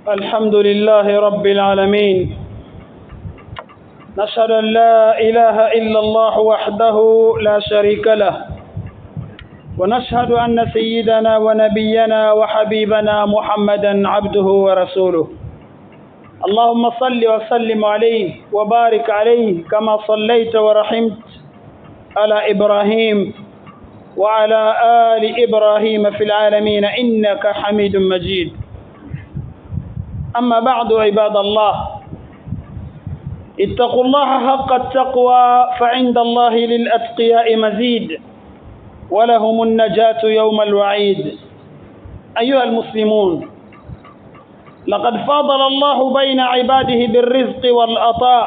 الحمد لله رب العالمين، نشهد أن لا إله إلا الله وحده لا شريك له، ونشهد أن سيدنا ونبينا وحبيبنا محمدا عبده ورسوله. اللهم صل وسلم عليه وبارك عليه كما صليت ورحمت على إبراهيم وعلى آل إبراهيم في العالمين إنك حميد مجيد. أما بعد عباد الله، اتقوا الله حق التقوى فعند الله للأتقياء مزيد ولهم النجاة يوم الوعيد. أيها المسلمون، لقد فاضل الله بين عباده بالرزق والعطاء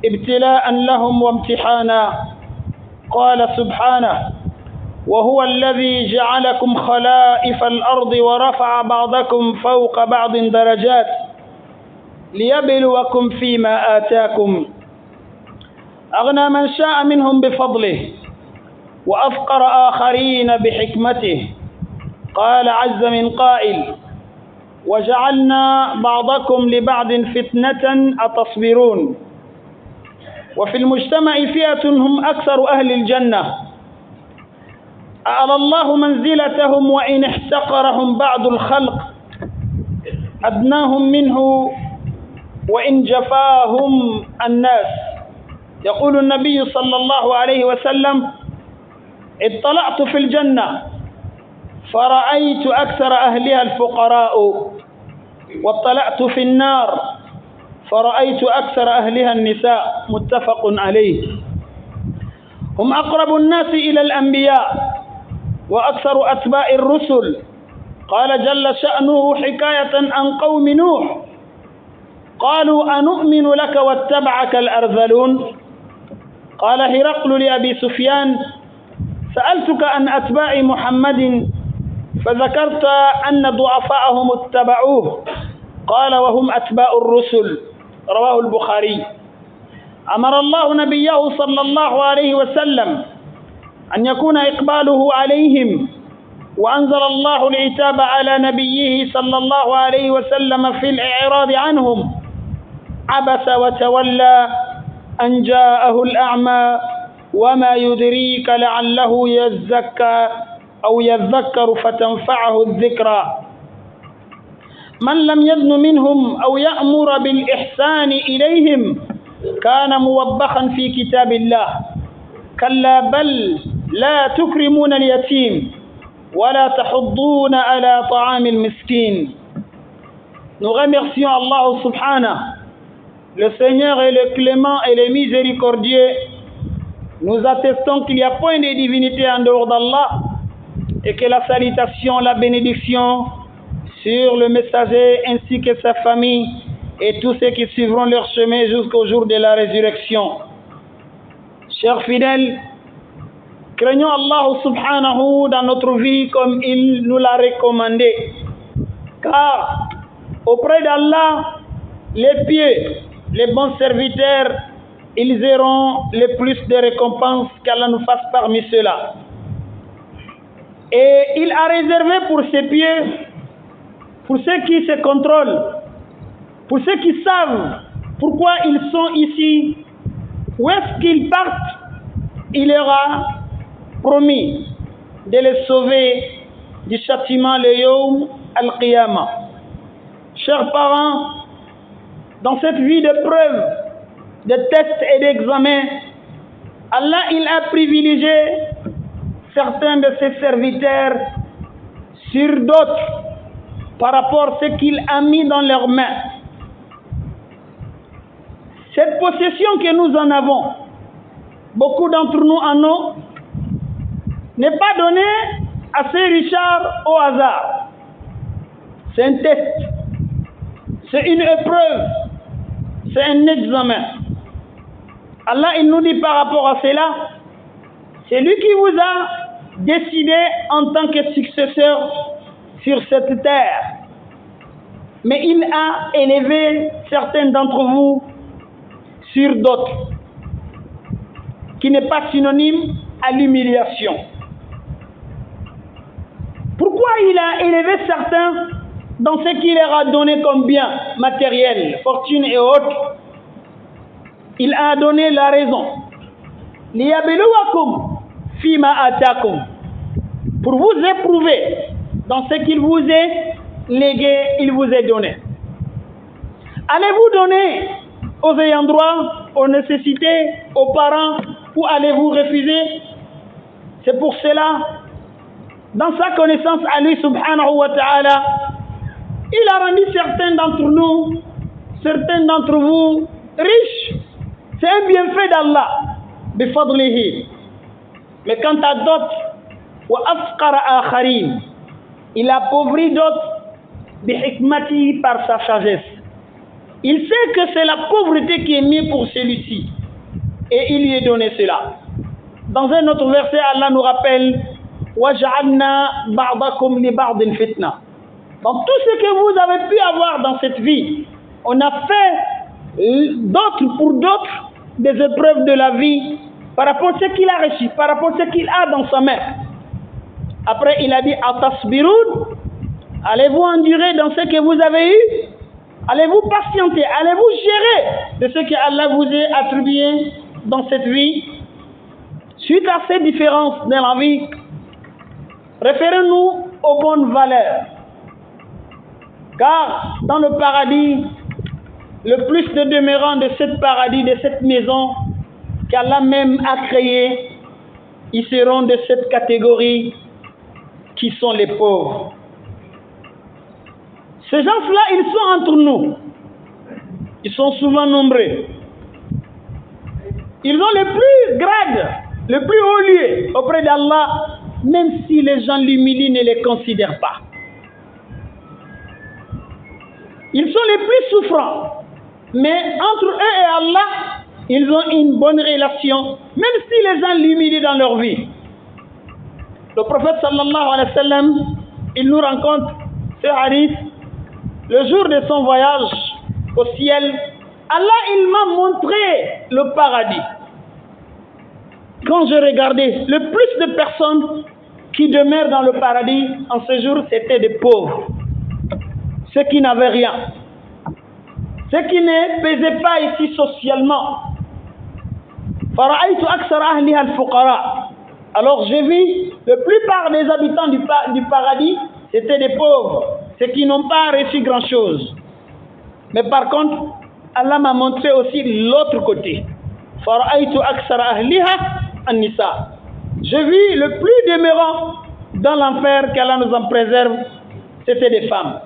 ابتلاء لهم وامتحانا. قال سبحانه: وهو الذي جعلكم خلائف الأرض ورفع بعضكم فوق بعض درجات ليبلوكم فيما آتاكم، أغنى من شاء منهم بفضله وأفقر آخرين بحكمته. قال عز من قائل: وجعلنا بعضكم لبعض فتنة أتصبرون. وفي المجتمع فئة هم أكثر أهل الجنة، أعلى الله منزلتهم وإن احتقرهم بعض الخلق، أدناهم منه وإن جفاهم الناس. يقول النبي صلى الله عليه وسلم: اطلعت في الجنة فرأيت أكثر أهلها الفقراء، واطلعت في النار فرأيت أكثر أهلها النساء. متفق عليه. هم أقرب الناس إلى الأنبياء وأكثر أتباع الرسل. قال جل شأنه حكاية عن قوم نوح: قالوا أنؤمن لك واتبعك الأرذلون. قال هرقل لأبي سفيان: سألتك عن أتباع محمد فذكرت أن ضعفاءهم اتبعوه. قال: وهم أتباع الرسل. رواه البخاري. أمر الله نبيه صلى الله عليه وسلم أن يكون إقباله عليهم، وأنزل الله العتاب على نبيه صلى الله عليه وسلم في الإعراض عنهم: عبس وتولى أن جاءه الأعمى وما يدريك لعله يزكى أو يذكر فتنفعه الذكرى. من لم يدن منهم أو يأمر بالإحسان إليهم كان موبخا في كتاب الله. كلا بل لا تكرمون اليتيم ولا تحضون على طعام المسكين. Nous remercions Allah subhanahu, le Seigneur est le clément et le miséricordieux. Nous attestons qu'il n'y a point de divinité en dehors d'Allah et que la salutation, la bénédiction sur le messager ainsi que sa famille et tous ceux qui suivront leur chemin jusqu'au jour de la résurrection. Chers fidèles, craignons Allah subhanahu dans notre vie comme il nous l'a recommandé, car auprès d'Allah, les pieux, les bons serviteurs, ils auront le plus de récompenses, qu'Allah nous fasse parmi ceux-là. Et il a réservé pour ces pieux, pour ceux qui se contrôlent, pour ceux qui savent pourquoi ils sont ici, où est-ce qu'ils partent, il leur a promis de les sauver du châtiment le Yawm al-Qiyamah. Chers parents, dans cette vie de preuves, de tests et d'examens, Allah il a privilégié certains de ses serviteurs sur d'autres par rapport à ce qu'il a mis dans leurs mains. Cette possession que nous en avons, beaucoup d'entre nous en ont, n'est pas donnée à ces richards au hasard. C'est un test, c'est une épreuve, c'est un examen. Allah il nous dit par rapport à cela: c'est lui qui vous a décidé en tant que successeur sur cette terre, mais il a élevé certains d'entre vous sur d'autres, qui n'est pas synonyme à l'humiliation. Pourquoi il a élevé certains dans ce qu'il leur a donné comme bien matériel, fortune et autres, il a donné la raison. Liyabluwakum fima atakum, pour vous éprouver dans ce qu'il vous est légué, il vous est donné. Allez-vous donner aux ayants droit, aux nécessités, aux parents, ou allez-vous refuser? C'est pour cela, dans sa connaissance à lui subhanahu wa ta'ala, il a rendu certains d'entre nous, certains d'entre vous, riches. C'est un bienfait d'Allah, bifadlihi. Mais quant à d'autres, wa afqara akharin, il a appauvri d'autres, bihikmati, par sa sagesse. Il sait que c'est la pauvreté qui est mise pour celui-ci. Et il lui est donné cela. Dans un autre verset, Allah nous rappelle وَجَعَلْنَا بَعْضَكُمْ لِبَعْضٍ fitna. Dans tout ce que vous avez pu avoir dans cette vie, on a fait d'autres pour d'autres des épreuves de la vie par rapport à ce qu'il a reçu, par rapport à ce qu'il a dans sa main. Après, il a dit atasbirun, allez-vous endurer dans ce que vous avez eu? Allez-vous patienter? Allez-vous gérer de ce que Allah vous a attribué dans cette vie? Suite à ces différences dans la vie, référons-nous aux bonnes valeurs. Car dans le paradis, le plus de demeurants de ce paradis, de cette maison qu'Allah même a créée, ils seront de cette catégorie qui sont les pauvres. Ces gens-là, ils sont entre nous. Ils sont souvent nombreux. Ils ont le plus grade, le plus haut lieu auprès d'Allah, même si les gens l'humilient, ne les considèrent pas. Ils sont les plus souffrants. Mais entre eux et Allah, ils ont une bonne relation, même si les gens l'humilient dans leur vie. Le prophète sallallahu alayhi wa sallam, il nous rencontre ce hadith. Le jour de son voyage au ciel, Allah, il m'a montré le paradis. Quand je regardais, le plus de personnes qui demeurent dans le paradis en ce jour, c'était des pauvres. Ceux qui n'avaient rien. Ceux qui ne pesaient pas ici socialement. Alors j'ai vu, la plupart des habitants du paradis, c'était des pauvres. Ceux qui n'ont pas reçu grand-chose. Mais par contre, Allah m'a montré aussi l'autre côté. J'ai vu le plus demeurant dans l'enfer, qu'Allah nous en préserve, c'était des femmes.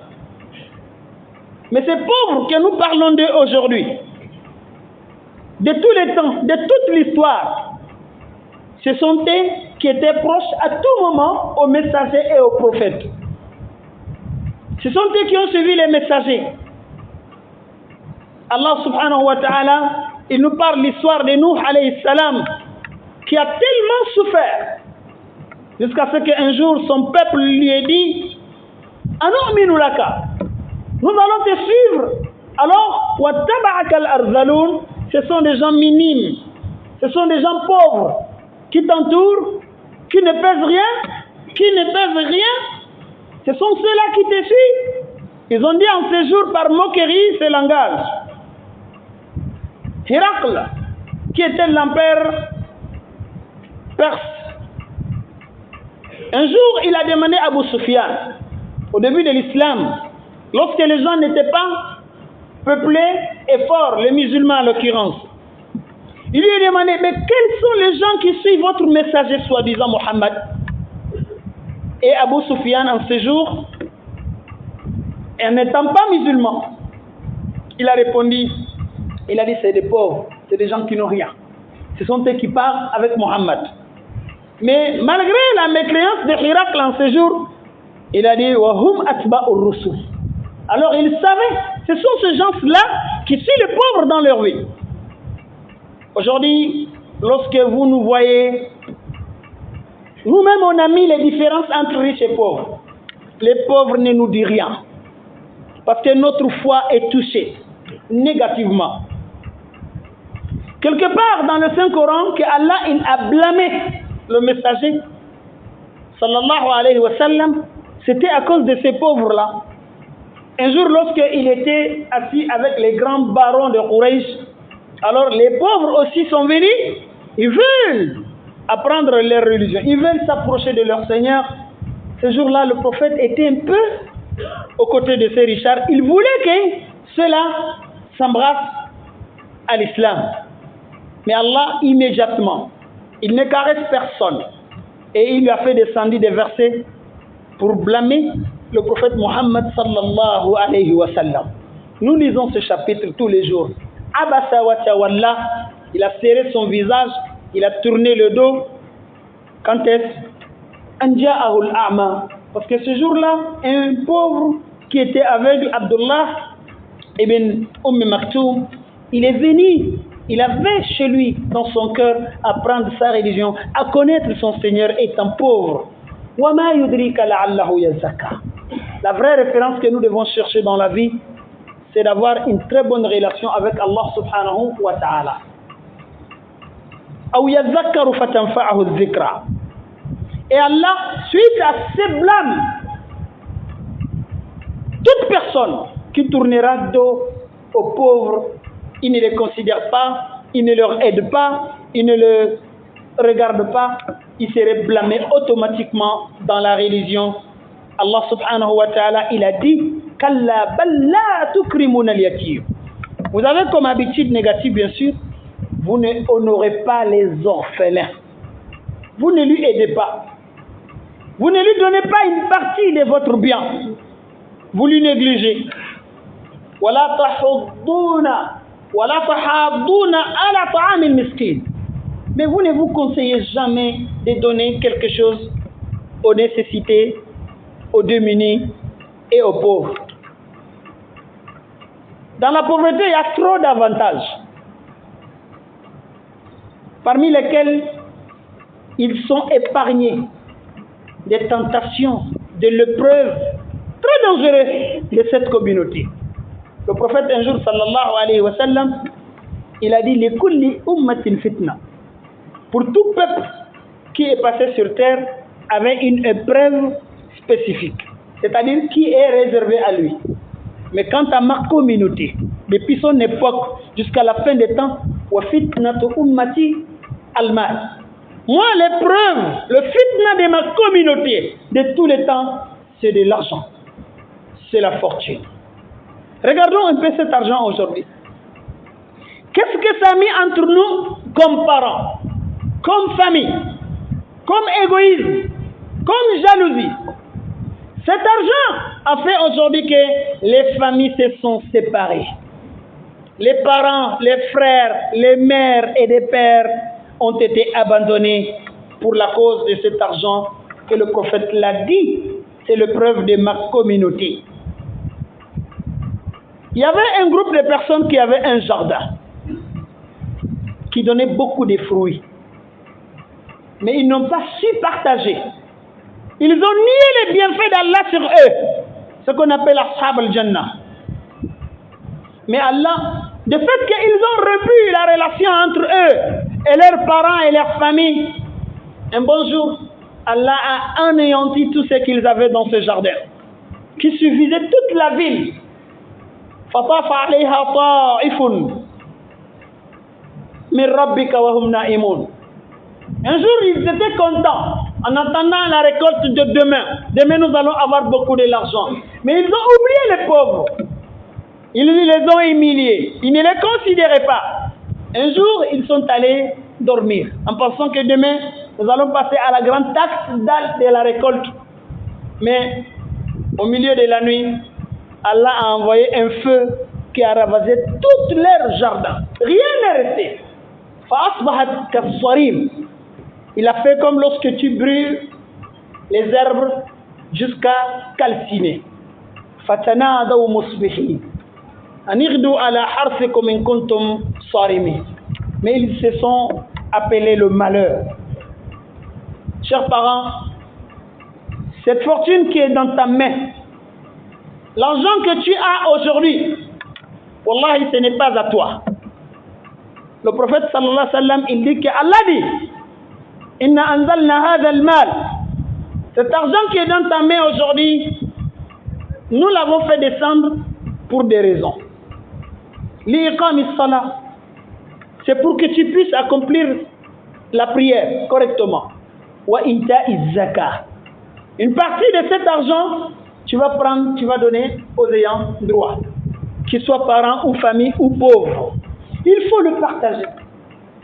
Mais ces pauvres que nous parlons d'eux aujourd'hui, de tous les temps, de toute l'histoire, ce sont eux qui étaient proches à tout moment aux messagers et aux prophètes. Ce sont eux qui ont suivi les messagers. Allah subhanahu wa ta'ala, il nous parle l'histoire de Nuh alayhi salam, qui a tellement souffert, jusqu'à ce qu'un jour son peuple lui ait dit Anu'minu laka, nous allons te suivre. Alors, wattaba'aka al-arzaloun, ce sont des gens minimes, ce sont des gens pauvres, qui t'entourent, qui ne pèsent rien, ce sont ceux-là qui te suivent. Ils ont dit en ce jour par moquerie ce langage. Héracle, qui était l'empereur perse, un jour il a demandé à Abu Sufyan, au début de l'islam, lorsque les gens n'étaient pas peuplés et forts, les musulmans en l'occurrence, il lui a demandé, mais quels sont les gens qui suivent votre messager soi-disant Mohammed? Et Abu Sufyan en ce jour, en n'étant pas musulman, il a répondu, il a dit c'est des pauvres, c'est des gens qui n'ont rien. Ce sont eux qui parlent avec Mohammed. Mais malgré la mécréance de Héracle en ce jour, il a dit Wahum atba'ur rusul. Alors il savait, ce sont ces gens-là qui suivent les pauvres dans leur vie. Aujourd'hui, lorsque vous nous voyez, nous-mêmes on a mis les différences entre riches et pauvres. Les pauvres ne nous disent rien. Parce que notre foi est touchée négativement. Quelque part dans le Saint-Coran, que Allah il a blâmé le messager, sallallahu alayhi wa sallam, c'était à cause de ces pauvres-là. Un jour, lorsqu'il était assis avec les grands barons de Quraysh, alors les pauvres aussi sont venus. Ils veulent apprendre leur religion. Ils veulent s'approcher de leur Seigneur. Ce jour-là, le prophète était un peu aux côtés de ces richards. Il voulait que ceux-là s'embrassent à l'islam. Mais Allah, immédiatement, il ne caresse personne. Et il lui a fait descendre des versets pour blâmer le prophète Mohammed sallallahu alayhi wa sallam. Nous lisons ce chapitre tous les jours. Abasa wa tawalla, il a serré son visage, il a tourné le dos. Quand est-ce? Anja'ahul a'ma. Parce que ce jour-là, un pauvre qui était aveugle, Abdullah ibn Maktoum, il est venu, il avait chez lui, dans son cœur, à apprendre sa religion, à connaître son Seigneur étant pauvre. Wa ma yudrika la'allahu yazakka. La vraie référence que nous devons chercher dans la vie, c'est d'avoir une très bonne relation avec Allah subhanahu wa ta'ala. Aw yazakkaru fatanfa'ahu dhikra. Et Allah, suite à ces blâmes, toute personne qui tournera dos aux pauvres, il ne les considère pas, il ne leur aide pas, il ne les regarde pas, il serait blâmé automatiquement dans la religion. Allah subhanahu wa ta'ala, il a dit Kalla bal la tukrimuna al-yatim. Vous avez comme habitude négative, bien sûr, vous ne honorez pas les orphelins. Vous ne lui aidez pas. Vous ne lui donnez pas une partie de votre bien. Vous lui négligez. Wala tahadduna ala ta'am al-miskin. Mais vous ne vous conseillez jamais de donner quelque chose aux nécessités, aux démunis et aux pauvres. Dans la pauvreté, il y a trop d'avantages, parmi lesquels ils sont épargnés des tentations, de l'épreuve très dangereuses de cette communauté. Le prophète un jour, sallallahu alayhi wa sallam, il a dit « Likulli ummatin fitna ». Pour tout peuple qui est passé sur terre avait une épreuve spécifique, c'est-à-dire qui est réservée à lui. Mais quant à ma communauté, depuis son époque jusqu'à la fin des temps, wa fitnatu ummati al-mal. Moi, l'épreuve, le fitna de ma communauté de tous les temps, c'est de l'argent, c'est la fortune. Regardons un peu cet argent aujourd'hui. Qu'est-ce que ça a mis entre nous comme parents, comme famille, comme égoïsme, comme jalousie? Cet argent a fait aujourd'hui que les familles se sont séparées. Les parents, les frères, les mères et les pères ont été abandonnés pour la cause de cet argent que le prophète l'a dit. C'est le preuve de ma communauté. Il y avait un groupe de personnes qui avaient un jardin qui donnait beaucoup de fruits. Mais ils n'ont pas su partager. Ils ont nié les bienfaits d'Allah sur eux, ce qu'on appelle Ashab al-Jannah. Mais Allah, de fait qu'ils ont repu la relation entre eux et leurs parents et leurs familles, un bon jour, Allah a anéanti tout ce qu'ils avaient dans ce jardin, qui suffisait toute la ville. فَطَافَ عَلَيْهَا طَائِفٌ مِنْ رَبِّكَ وَهُمْ نَائِمُونَ. Un jour, ils étaient contents en attendant la récolte de demain. Demain, nous allons avoir beaucoup de l'argent. Mais ils ont oublié les pauvres. Ils les ont humiliés. Ils ne les considéraient pas. Un jour, ils sont allés dormir en pensant que demain, nous allons passer à la grande taxe de la récolte. Mais au milieu de la nuit, Allah a envoyé un feu qui a ravagé tout leur jardin. Rien n'est resté. فَأَصْبَحَتْ كَالصَّرِيمِ. Il a fait comme lorsque tu brûles les herbes jusqu'à calciner. فَتَنَادَوْا مُصْبِحِينَ أَنِ اغْدُوا عَلَى حَرْثِكُمْ إِن كُنتُمْ صَارِمِينَ. Mais ils se sont appelés le malheur. Chers parents, cette fortune qui est dans ta main, l'argent que tu as aujourd'hui, wallahi, ce n'est pas à toi. Le prophète sallallahu alayhi wa sallam, il dit que Allah dit Inna anzalna hadha al-mal. Cet argent qui est dans ta main aujourd'hui, nous l'avons fait descendre pour des raisons. L'iqam as-salah, c'est pour que tu puisses accomplir la prière correctement. Wa inta'iz zakat. Une partie de cet argent, tu vas prendre, tu vas donner aux ayants droit, qu'ils soient parents ou famille ou pauvres. Il faut le partager.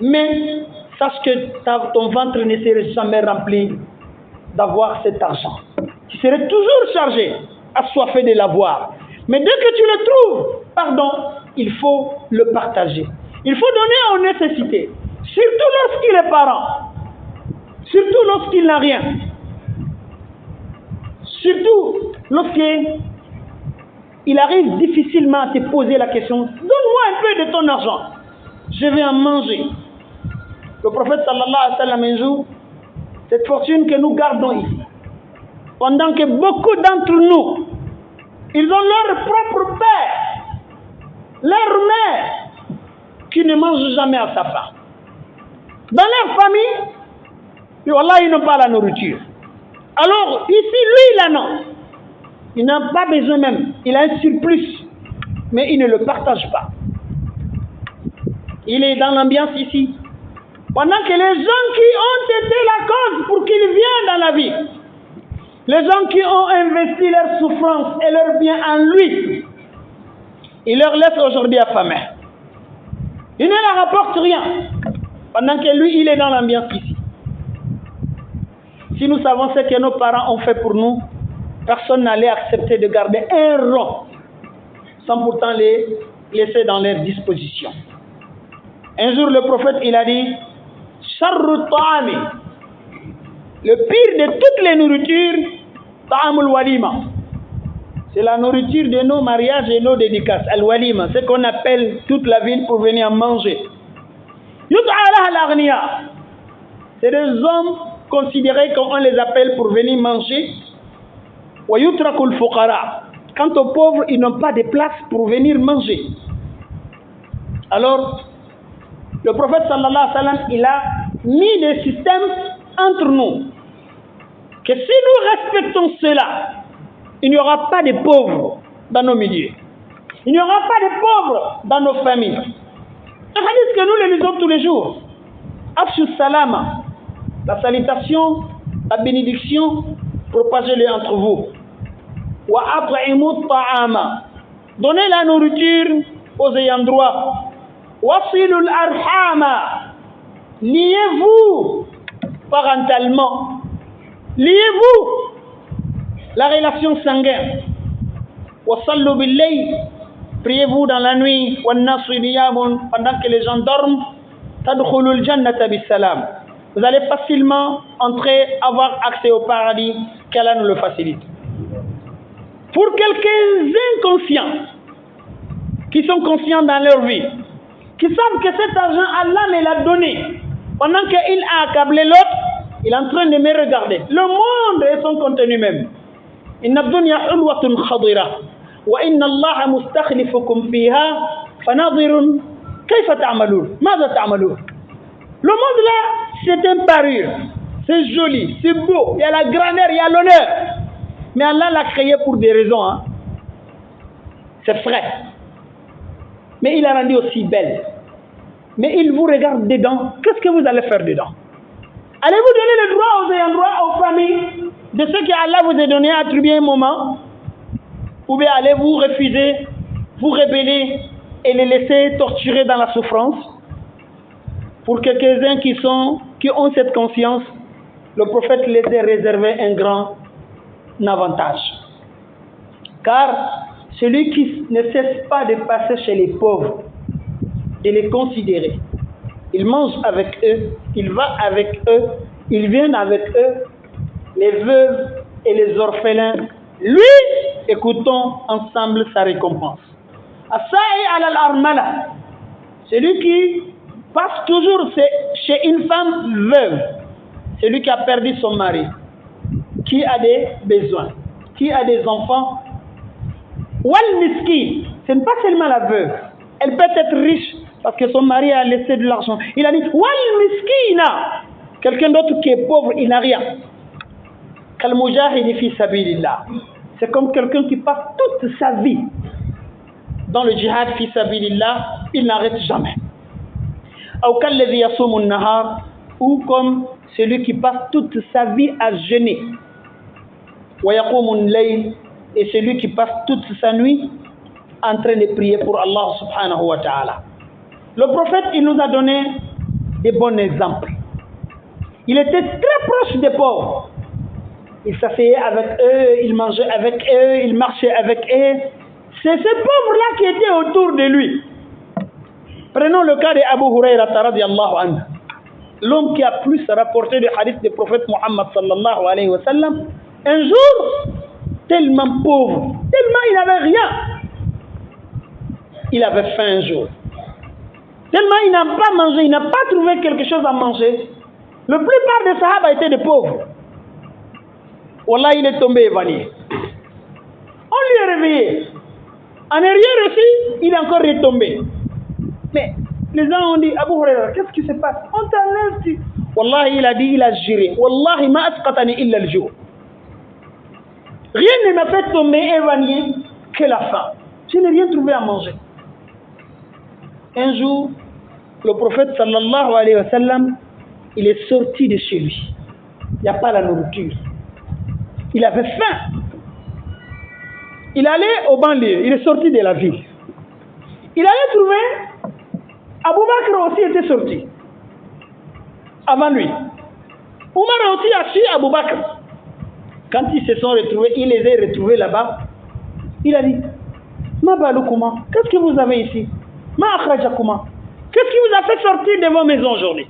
Mais sache que ton ventre ne serait jamais rempli d'avoir cet argent. Tu serais toujours chargé, assoiffé de l'avoir. Mais dès que tu le trouves, il faut le partager. Il faut donner aux nécessités. Surtout lorsqu'il est parent. Surtout lorsqu'il n'a rien. Surtout lorsqu'il arrive difficilement à te poser la question, donne-moi un peu de ton argent. Je vais en manger. Le prophète sallallahu alayhi wa sallam un jour, cette fortune que nous gardons ici, pendant que beaucoup d'entre nous, ils ont leur propre père, leur mère, qui ne mange jamais à sa faim. Dans leur famille, wallah, ils n'ont pas la nourriture. Alors, ici, lui, il en a. Il n'a pas besoin même. Il a un surplus. Mais il ne le partage pas. Il est dans l'ambiance ici. Pendant que les gens qui ont été la cause pour qu'il vienne dans la vie, les gens qui ont investi leur souffrance et leur bien en lui, il leur laisse aujourd'hui affamés. Il ne leur rapporte rien. Pendant que lui, il est dans l'ambiance ici. Si nous savons ce que nos parents ont fait pour nous, personne n'allait accepter de garder un rond sans pourtant les laisser dans leur disposition. Un jour, le prophète, il a dit, Sharru ta'ami, le pire de toutes les nourritures, ta'amul walima. C'est la nourriture de nos mariages et nos dédicaces, al-walima, ce qu'on appelle toute la ville pour venir manger. Yud'ala al-aghniya, c'est des hommes considérés qu'on les appelle pour venir manger. Wa yutrakul fuqara. Quant aux pauvres, ils n'ont pas de place pour venir manger. Alors, le prophète sallallahu alayhi wa sallam, il a mis des systèmes entre nous. Que si nous respectons cela, il n'y aura pas de pauvres dans nos milieux. Il n'y aura pas de pauvres dans nos familles. Un hadith que nous le lisons tous les jours. Afshu salama. La salutation, la bénédiction, propagez-les entre vous. Wa at'imu ta'ama. Donnez la nourriture aux ayants droit. Wasilul arhama. Liez-vous parentalement. Liez-vous la relation sanguine. Wasallu bil-layl. Priez-vous dans la nuit. Wan-nasu niyamun. Pendant que les gens dorment. Tadkhulul jannata bis-salam. Vous allez facilement entrer, avoir accès au paradis, qu'Allah nous le facilite. Pour quelques inconscients, qui sont conscients dans leur vie, qui savent que cet argent, Allah me l'a donné, pendant qu'il a accablé l'autre, il est en train de me regarder. Le monde et son contenu même. Inna dunya hulwatun khadira, wa inna Allah mustakhlifukum fiha, fanadirun, kayfa ta'malun, maza ta'malun. Le monde là, c'est un parure, c'est joli, c'est beau, il y a la grandeur, il y a l'honneur. Mais Allah l'a créé pour des raisons. Hein. C'est vrai. Mais il a rendu aussi belle. Mais il vous regarde dedans. Qu'est-ce que vous allez faire dedans? Allez-vous donner le droit aux ayants droit, aux familles, de ce qu'Allah vous a donné à attribuer un moment? Ou bien allez-vous refuser, vous rebeller et les laisser torturer dans la souffrance? Pour quelques-uns qui ont cette conscience, le prophète les a réservé un grand avantage. Car celui qui ne cesse pas de passer chez les pauvres, de les considérer, il mange avec eux, il va avec eux, il vient avec eux, les veuves et les orphelins. Lui, écoutons ensemble sa récompense. Assa'i al-armala, celui qui passe toujours chez une femme veuve, celui qui a perdu son mari, qui a des besoins, qui a des enfants. Wal miskin, ce n'est pas seulement la veuve, elle peut être riche parce que son mari a laissé de l'argent. Il a dit wal miskina, quelqu'un d'autre qui est pauvre, il n'a rien. Kal mujahidi fi sabilillah, c'est comme quelqu'un qui passe toute sa vie dans le djihad fi sabilillah, il n'arrête jamais. Ou comme celui qui passe toute sa vie à jeûner. Et celui qui passe toute sa nuit en train de prier pour Allah subhanahu wa ta'ala. Le prophète, il nous a donné des bons exemples. Il était très proche des pauvres. Il s'asseyait avec eux, il mangeait avec eux, il marchait avec eux. C'est ces pauvres-là qui étaient autour de lui. Prenons le cas d'Abu Huraira radiyallahu anhu. L'homme qui a plus rapporté le hadith du prophète Muhammad sallallahu alayhi wa sallam. Un jour, tellement pauvre, tellement il n'avait rien. Il avait faim un jour. Tellement il n'a pas mangé, il n'a pas trouvé quelque chose à manger. La plupart des sahaba étaient des pauvres. Wallah, il est tombé évanoui. On lui a réveillé. En arrière aussi, il est encore retombé. Mais les gens ont dit, Abu Huraira, qu'est-ce qui se passe? On t'enlève. Wallah, il a dit, il a juré. Wallahi ma asqatani illa al-jour. Rien ne m'a fait tomber évanoui que la faim. Je n'ai rien trouvé à manger. Un jour, le prophète sallallahu alayhi wa sallam, il est sorti de chez lui. Il n'y a pas la nourriture. Il avait faim. Il allait au banlieue, il est sorti de la ville. Il allait trouver, Abu Bakr aussi était sorti. Avant lui. Omar aussi a suivi Abu Bakr. Quand ils se sont retrouvés, il les a retrouvés là-bas. Il a dit, Ma baloukuma, qu'est-ce que vous avez ici? Ma akhrajakuma, qu'est-ce qui vous a fait sortir de vos maisons aujourd'hui?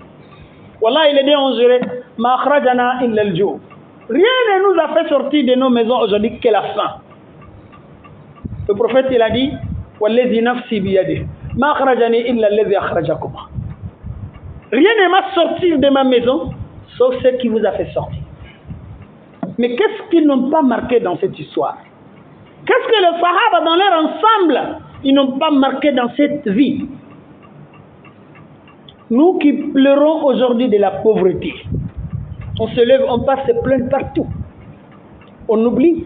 Wallah, il est dit, on dirait, Ma akhrajana illa al-jour. Rien ne nous a fait sortir de nos maisons aujourd'hui que la faim. Le prophète, il a dit, Wallazi nafsi biyadih, ma akhrajani illa allazi akhrajakuma. Rien ne m'a sorti de ma maison, sauf ce qui vous a fait sortir. Mais qu'est-ce qu'ils n'ont pas marqué dans cette histoire? Qu'est-ce que les Sahaba dans leur ensemble, ils n'ont pas marqué dans cette vie? Nous qui pleurons aujourd'hui de la pauvreté, on se lève, on passe se plaindre partout. On oublie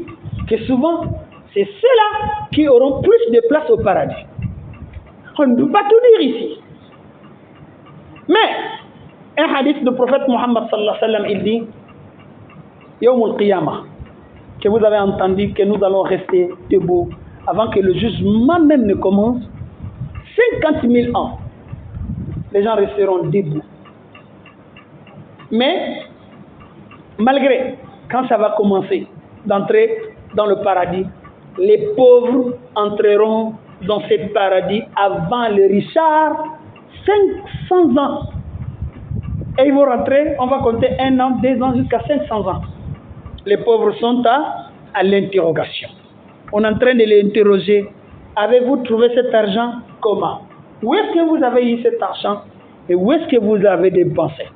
que souvent, c'est ceux-là qui auront plus de place au paradis. On ne peut pas tout dire ici. Mais, un hadith du prophète Muhammad sallallahu alayhi wa sallam, il dit, Yawm al-Qiyamah, que vous avez entendu que nous allons rester debout avant que le jugement même ne commence, 50 000 ans, les gens resteront debout. Mais, malgré, quand ça va commencer d'entrer dans le paradis, les pauvres entreront dans ce paradis avant les richards 500 ans. Et ils vont rentrer, on va compter 1 an, 2 ans, jusqu'à 500 ans. Les pauvres sont à l'interrogation. On est en train de les interroger. Avez-vous trouvé cet argent? Comment? Où est-ce que vous avez eu cet argent? Et où est-ce que vous avez dépensé?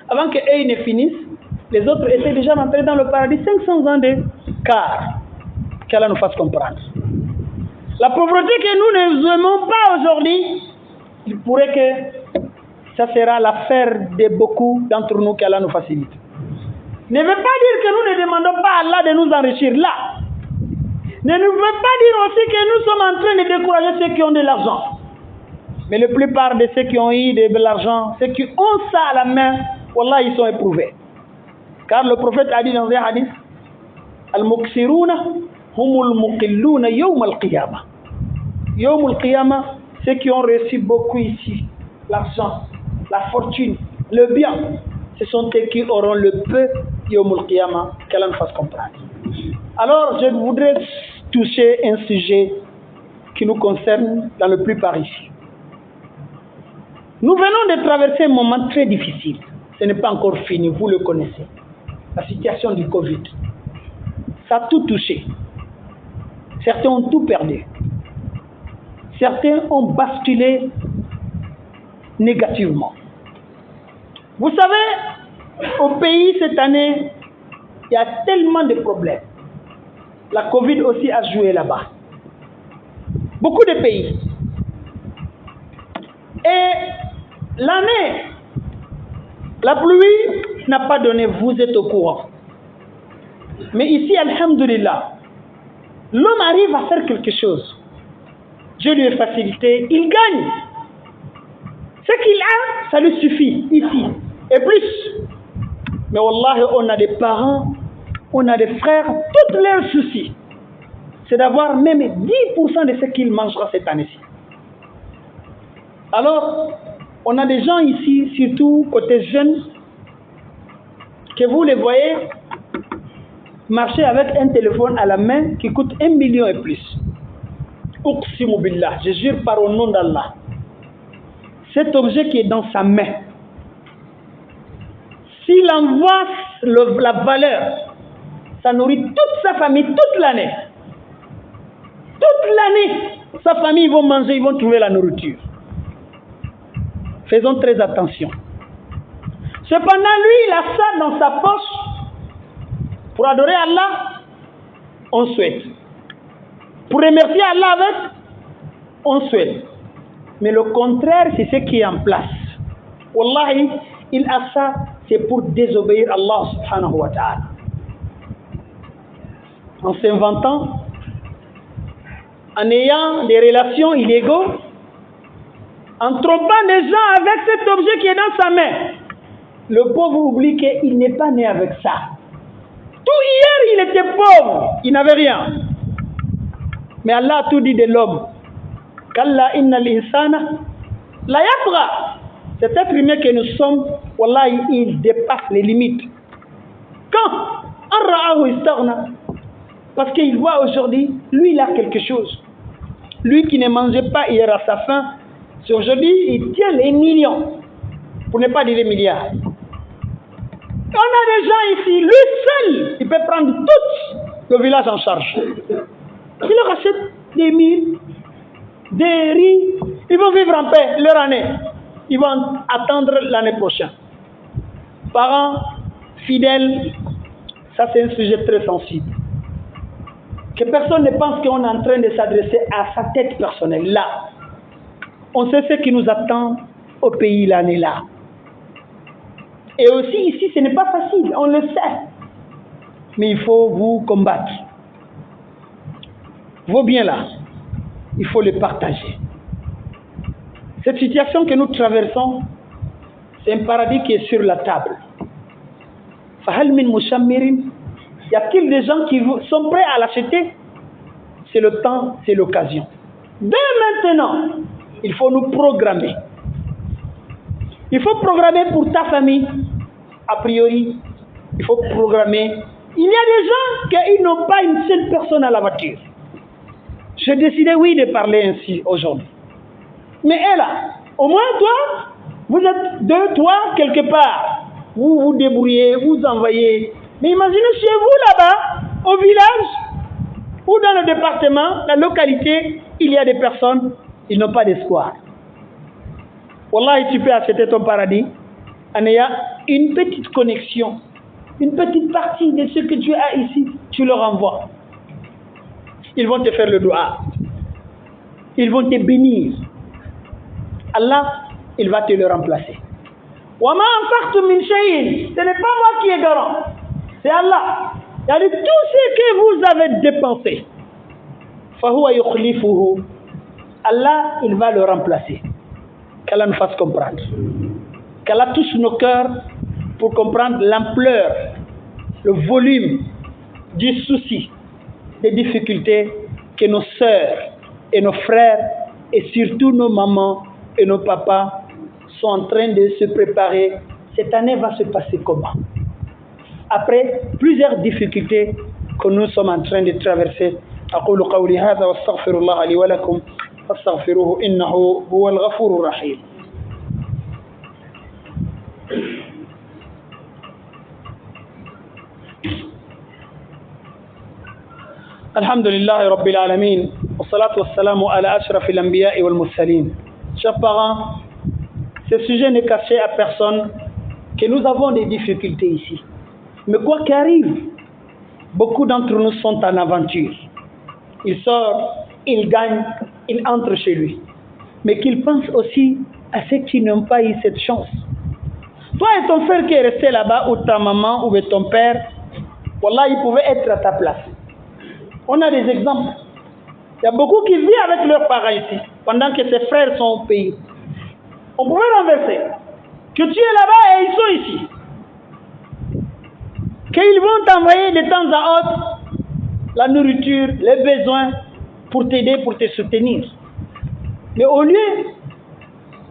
Avant qu'eux ne finissent, les autres étaient déjà rentrés dans le paradis 500 ans de quart. Qu'Allah nous fasse comprendre. La pauvreté que nous n'aimons pas aujourd'hui, il pourrait que ça sera l'affaire de beaucoup d'entre nous qu'Allah nous facilite. Ne veut pas dire que nous ne demandons pas à Allah de nous enrichir là. Ne veut pas dire aussi que nous sommes en train de décourager ceux qui ont de l'argent. Mais la plupart de ceux qui ont eu de l'argent, ceux qui ont ça à la main, wallah, ils sont éprouvés. Car le prophète a dit dans un hadith, Al-Muqsiruna humul muqilluna yawm al-qiyamah. Yawm al-qiyamah, ceux qui ont reçu beaucoup ici, l'argent, la fortune, le bien, ce sont ceux qui auront le peu yawm al-qiyamah, qu'Allah nous fasse comprendre. Alors, je voudrais toucher un sujet qui nous concerne dans le plus par ici. Nous venons de traverser un moment très difficile. Ce n'est pas encore fini, vous le connaissez. La situation du Covid. Ça a tout touché. Certains ont tout perdu. Certains ont basculé négativement. Vous savez, au pays cette année, il y a tellement de problèmes. La Covid aussi a joué là-bas. Beaucoup de pays. Et l'année, la pluie n'a pas donné, vous êtes au courant. Mais ici, alhamdulillah, L'homme arrive à faire quelque chose. Dieu lui est facilité, il gagne. Ce qu'il a, ça lui suffit, ici. Et plus. Mais Wallah, on a des parents, on a des frères, tous leurs soucis, c'est d'avoir même 10% de ce qu'il mangera cette année-ci. Alors, on a des gens ici, surtout côté jeunes, que vous les voyez marcher avec un téléphone à la main qui coûte 1 million et plus. Uqsimu billah, je jure par au nom d'Allah. Cet objet qui est dans sa main, s'il envoie la valeur, ça nourrit toute sa famille toute l'année. Toute l'année, sa famille, ils vont manger, ils vont trouver la nourriture. Faisons très attention. Cependant, lui, il a ça dans sa poche. Pour adorer Allah, on souhaite. Pour remercier Allah avec, on souhaite. Mais le contraire, c'est ce qui est en place. Wallahi, il a ça, c'est pour désobéir à Allah subhanahu wa ta'ala. En s'inventant, en ayant des relations illégaux, en trompant des gens avec cet objet qui est dans sa main. Le pauvre oublie qu'il n'est pas né avec ça. Tout hier, il était pauvre, il n'avait rien. Mais Allah a tout dit de l'homme. Kalla inna l'insana la yatra. Cet être humain que nous sommes, wallah, il dépasse les limites. Quand Ar-Ra'ahu istaghna, parce qu'il voit aujourd'hui, lui il a quelque chose. Lui qui ne mangeait pas hier à sa faim, aujourd'hui il tient les millions, pour ne pas dire les milliards. On a des gens ici, lui seul, il peut prendre tout le village en charge. Il leur achète des mille, des riz, ils vont vivre en paix leur année. Ils vont attendre l'année prochaine. Parents fidèles, ça c'est un sujet très sensible. Que personne ne pense qu'on est en train de s'adresser à sa tête personnelle. Là, on sait ce qui nous attend au pays l'année là. Et aussi ici, ce n'est pas facile, on le sait. Mais il faut vous combattre. Vos biens là, il faut les partager. Cette situation que nous traversons, c'est un paradis qui est sur la table. Fahal min mushammirin. Y a-t-il des gens qui sont prêts à l'acheter? C'est le temps, c'est l'occasion. Dès maintenant, il faut nous programmer. Il faut programmer pour ta famille. A priori, il faut programmer. Il y a des gens qui n'ont pas une seule personne à la voiture. J'ai décidé, oui, de parler ainsi aujourd'hui. Mais elle là, au moins toi, vous êtes deux, toi, quelque part. Vous vous débrouillez, vous envoyez. Mais imaginez chez vous là-bas, au village, ou dans le département, la localité, il y a des personnes, ils n'ont pas d'espoir. Wallah, tu peux acheter ton paradis en ayant une petite connexion, une petite partie de ce que tu as ici, tu leur envoies. Ils vont te faire le doigt. Ils vont te bénir. Allah, il va te le remplacer. Wama anfaqtum min shay'in, ce n'est pas moi qui est garant, c'est Allah. C'est-à-dire tout ce que vous avez dépensé, fahuwa yukhlifuhu, Allah, il va le remplacer. Qu'Allah nous fasse comprendre. Qu'Allah touche nos cœurs pour comprendre l'ampleur, le volume du souci, des difficultés que nos sœurs et nos frères et surtout nos mamans et nos papas sont en train de se préparer. Cette année va se passer comment? Après plusieurs difficultés que nous sommes en train de traverser. أقول قولي هذا واستغفر الله لي ولكم فاستغفروه إنه هو الغفور الرحيم. الحمد لله رب العالمين والصلاة والسلام على أشرف الأنبياء والمرسلين. Chers parents, ce sujet n'est caché à personne que nous avons des difficultés ici. Mais quoi qu'arrive, beaucoup d'entre nous sont en aventure. Il sort, il gagne, il entre chez lui. Mais qu'il pense aussi à ceux qui n'ont pas eu cette chance. Toi et ton frère qui est resté là-bas, ou ta maman, ou ton père, voilà, il pouvait être à ta place. On a des exemples. Il y a beaucoup qui vivent avec leurs parents ici, pendant que ses frères sont au pays. On pouvait renverser. Que tu es là-bas et ils sont ici. Qu'ils vont t'envoyer de temps à autre la nourriture, les besoins pour t'aider, pour te soutenir. Mais au lieu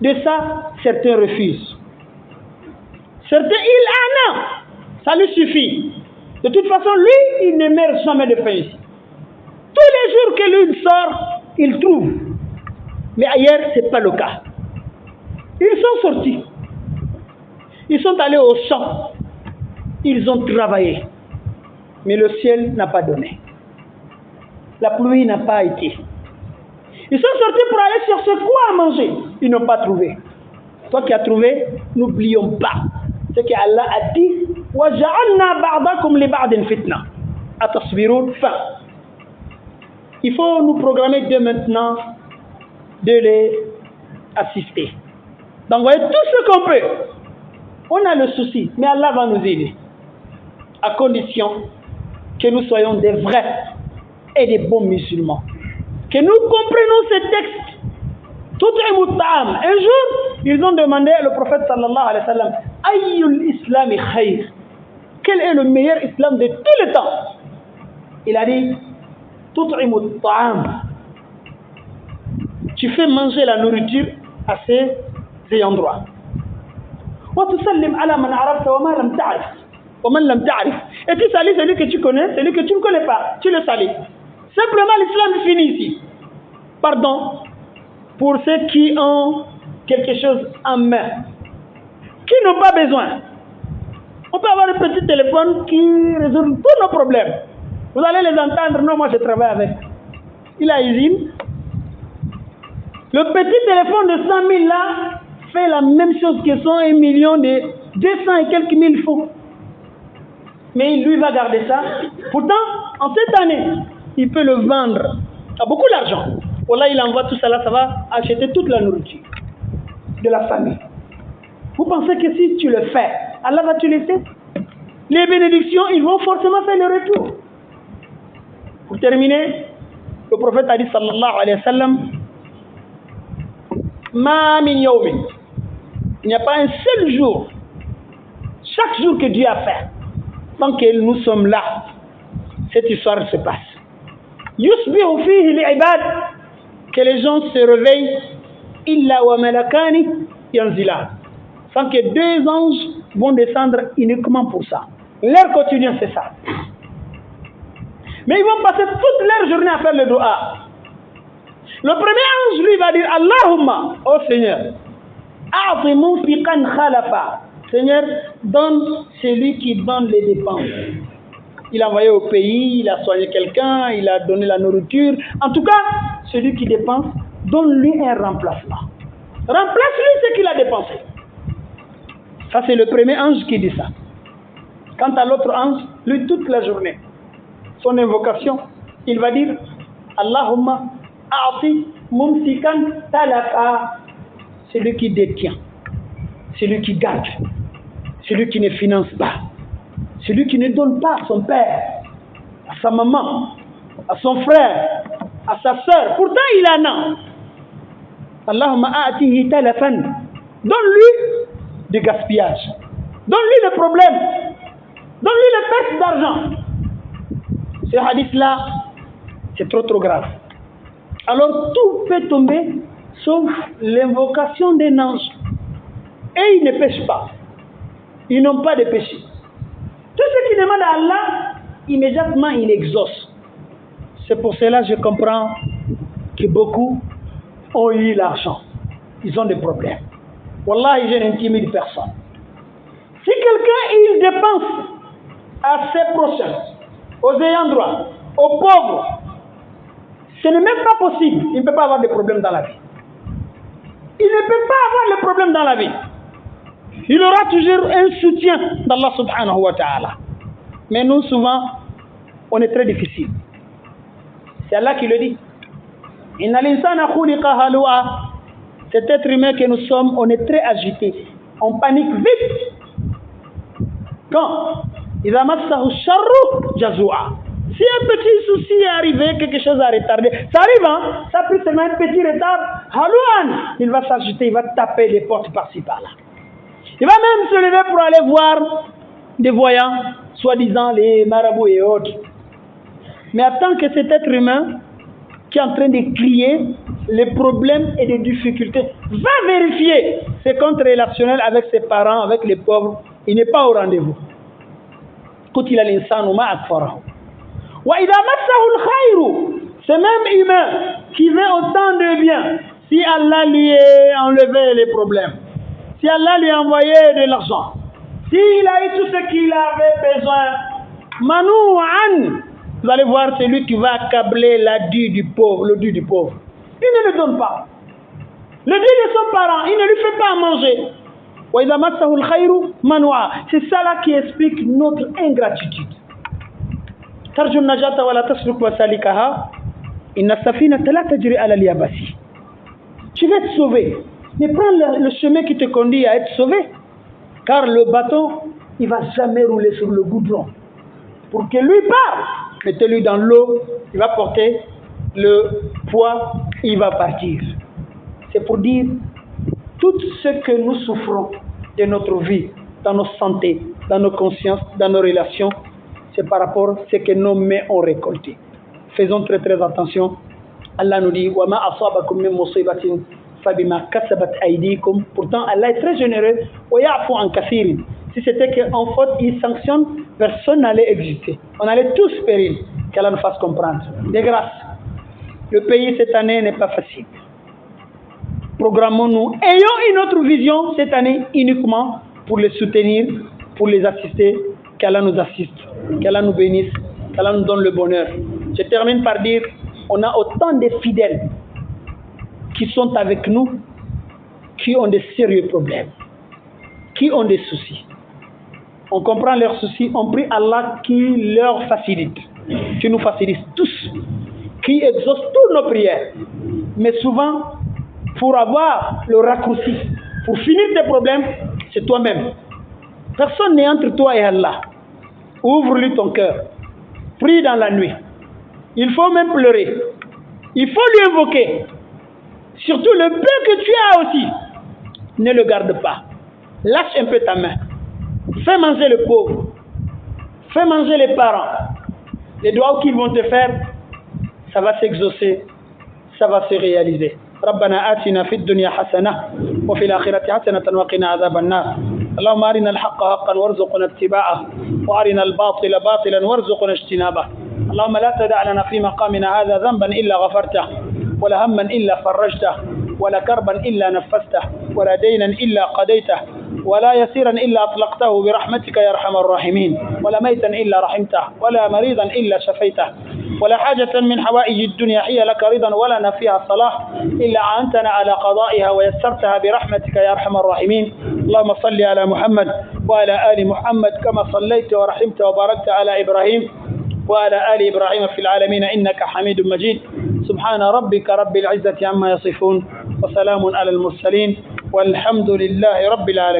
de ça, certains refusent. Certains, il en a. Ça lui suffit. De toute façon, lui, il ne meurt jamais de faim ici. Tous les jours que lui il sort, il trouve. Mais ailleurs, ce n'est pas le cas. Ils sont sortis. Ils sont allés au champ. Ils ont travaillé. Mais le ciel n'a pas donné. La pluie n'a pas été. Ils sont sortis pour aller chercher quoi à manger. Ils n'ont pas trouvé. Toi qui as trouvé, n'oublions pas ce qu'Allah a dit. وَجَعَلْنَا بَعْضَكُمْ لِبَعْضٍ فِتْنَةً أَتَصْبِرُونَ. Fin. Il faut nous programmer dès maintenant de les assister. D'envoyer tout ce qu'on peut. On a le souci, mais Allah va nous aider. À condition que nous soyons des vrais et des bons musulmans. Que nous comprenons ces textes. Un jour, ils ont demandé au prophète sallallahu alayhi wa sallam, Ayyul islami khayr. Quel est le meilleur islam de tous les temps? Il a dit, tut'imu ta'am. Tu fais manger la nourriture à ces ayants droit. Wa tusallim ala man arafta wa ma lam ta'rif. Wa man lam ta'rif. Et tu salis celui que tu connais, celui que tu ne connais pas, tu le salis. Simplement l'islam finit ici. Pardon pour ceux qui ont quelque chose en main, qui n'ont pas besoin. On peut avoir un petit téléphone qui résout tous nos problèmes. Vous allez les entendre, non, moi je travaille avec. Il a usine. Le petit téléphone de 100 000 là fait la même chose que 101 millions de 200 et quelques mille francs. Mais lui va garder ça. Pourtant, en cette année, il peut le vendre à beaucoup d'argent. Voilà, il envoie tout ça là, ça va acheter toute la nourriture de la famille. Vous pensez que si tu le fais, Allah va te laisser? Les bénédictions, ils vont forcément faire le retour. Pour terminer, le prophète a dit sallallahu alayhi wa sallam, Ma min yawmin. Il n'y a pas un seul jour, chaque jour que Dieu a fait, tant que nous sommes là, cette histoire se passe. Yusbihu fihi li'ibad, que les gens se réveillent, illa wa malakani yanzila, sans que deux anges vont descendre uniquement pour ça. Leur quotidien, c'est ça. Mais ils vont passer toute leur journée à faire le dua. Le premier ange, lui, va dire Allahumma, ô Seigneur, a'ti munfiqan khalafa. Seigneur, donne celui qui donne les dépenses. Il a envoyé au pays, il a soigné quelqu'un, il a donné la nourriture. En tout cas, celui qui dépense, donne-lui un remplacement. Remplace-lui ce qu'il a dépensé. Ça, c'est le premier ange qui dit ça. Quant à l'autre ange, lui, toute la journée, son invocation, il va dire Allahumma a'ti mumsikan talafa. Celui qui détient, celui qui garde, celui qui ne finance pas, celui qui ne donne pas à son père, à sa maman, à son frère, à sa soeur. Pourtant, il en a. Allahumma a'tihi talafan. Donne-lui du gaspillage. Donne-lui le problème. Donne-lui le perte d'argent. Ce hadith-là, c'est trop grave. Alors, tout peut tomber sauf l'invocation d'un ange. Et ils ne pêchent pas. Ils n'ont pas de péché. Tout ce qui demande à Allah, immédiatement il exauce. C'est pour cela que je comprends que beaucoup ont eu l'argent. Ils ont des problèmes. Wallahi, je n'intimide personne. Si quelqu'un il dépense à ses prochains, aux ayants droit, aux pauvres, ce n'est même pas possible. Il ne peut pas avoir de problème dans la vie. Il ne peut pas avoir de problème dans la vie. Il aura toujours un soutien d'Allah subhanahu wa ta'ala. Mais nous, souvent, on est très difficile. C'est Allah qui le dit. Inna l'insana khuliqa halu'a. Cet être humain que nous sommes, on est très agité. On panique vite. Quand? Idha massahu sharru jazua. Si un petit souci est arrivé, quelque chose a retardé, ça arrive, hein? Ça a pris seulement un petit retard. Halouan, il va s'ajouter, il va taper les portes par-ci par-là. Il va même se lever pour aller voir des voyants, soi-disant les marabouts et autres. Mais attends que cet être humain qui est en train de crier les problèmes et les difficultés, va vérifier ses comptes relationnels avec ses parents, avec les pauvres. Il n'est pas au rendez-vous. Ce même humain qui veut autant de bien, si Allah lui a enlevé les problèmes, si Allah lui a envoyé de l'argent, s'il a eu tout ce qu'il avait besoin, Manou'an, vous allez voir, c'est lui qui va accabler le dû du pauvre. Il ne le donne pas. Le dû de son parent, il ne lui fait pas à manger. C'est ça là qui explique notre ingratitude. Tu vas être sauvé. Mais prends le chemin qui te conduit à être sauvé. Car le bâton, il ne va jamais rouler sur le goudron. Pour que lui parte, mettez-lui dans l'eau, il va porter le poids, il va partir. C'est pour dire, tout ce que nous souffrons de notre vie, dans nos santé, dans nos consciences, dans nos relations, c'est par rapport à ce que nos mains ont récolté. Faisons très très attention. Allah nous dit, وَمَا أَصَابَكُم مِّن مُّصِيبَةٍ فَبِمَا كَسَبَتْ أَيْدِيكُم. Pourtant, Allah est très généreux. وَيَعْفُو عَن كَثِيرٍ. Si c'était qu'en faute, il sanctionne, personne n'allait exister. On allait tous périr. Qu'Allah nous fasse comprendre. De grâce. Le pays cette année n'est pas facile. Programmons-nous. Ayons une autre vision cette année uniquement pour les soutenir, pour les assister. Qu'Allah nous assiste, qu'Allah nous bénisse, qu'Allah nous donne le bonheur. Je termine par dire, on a autant de fidèles qui sont avec nous, qui ont des sérieux problèmes, qui ont des soucis. On comprend leurs soucis, on prie Allah qui leur facilite, qui nous facilite tous, qui exauce toutes nos prières. Mais souvent, pour avoir le raccourci, pour finir tes problèmes, c'est toi-même. Personne n'est entre toi et Allah. Ouvre-lui ton cœur. Prie dans la nuit. Il faut même pleurer. Il faut lui invoquer. Surtout le peu que tu as aussi. Ne le garde pas. Lâche un peu ta main. Fais manger le pauvre. Fais manger les parents. Les doigts qu'ils vont te faire, ça va s'exaucer. Ça va se réaliser. ربنا آتنا في الدنيا حسنة وفي الآخرة حسنة وقنا عذاب النار اللهم أرنا الحق حقا وارزقنا اتباعه وأرنا الباطل باطلا وارزقنا اجتنابه اللهم لا تدع لنا في مقامنا هذا ذنبا إلا غفرته ولا هما إلا فرجته ولا كربا إلا نفسته ولا دينا إلا قضيته ولا يسيرا إلا أطلقته برحمتك يا أرحم الراحمين ولا ميتا إلا رحمته ولا مريضا إلا شفيته ولا حاجة من حوائج الدنيا هي لك رضا ولنا فيها صلاح إلا أعنتنا على قضائها ويسرتها برحمتك يا أرحم الراحمين اللهم صل على محمد وعلى آل محمد كما صليت ورحمت وباركت على إبراهيم وعلى آل إبراهيم في العالمين إنك حميد مجيد سبحان ربك رب العزة عما يصفون وسلام على المرسلين والحمد لله رب العالمين.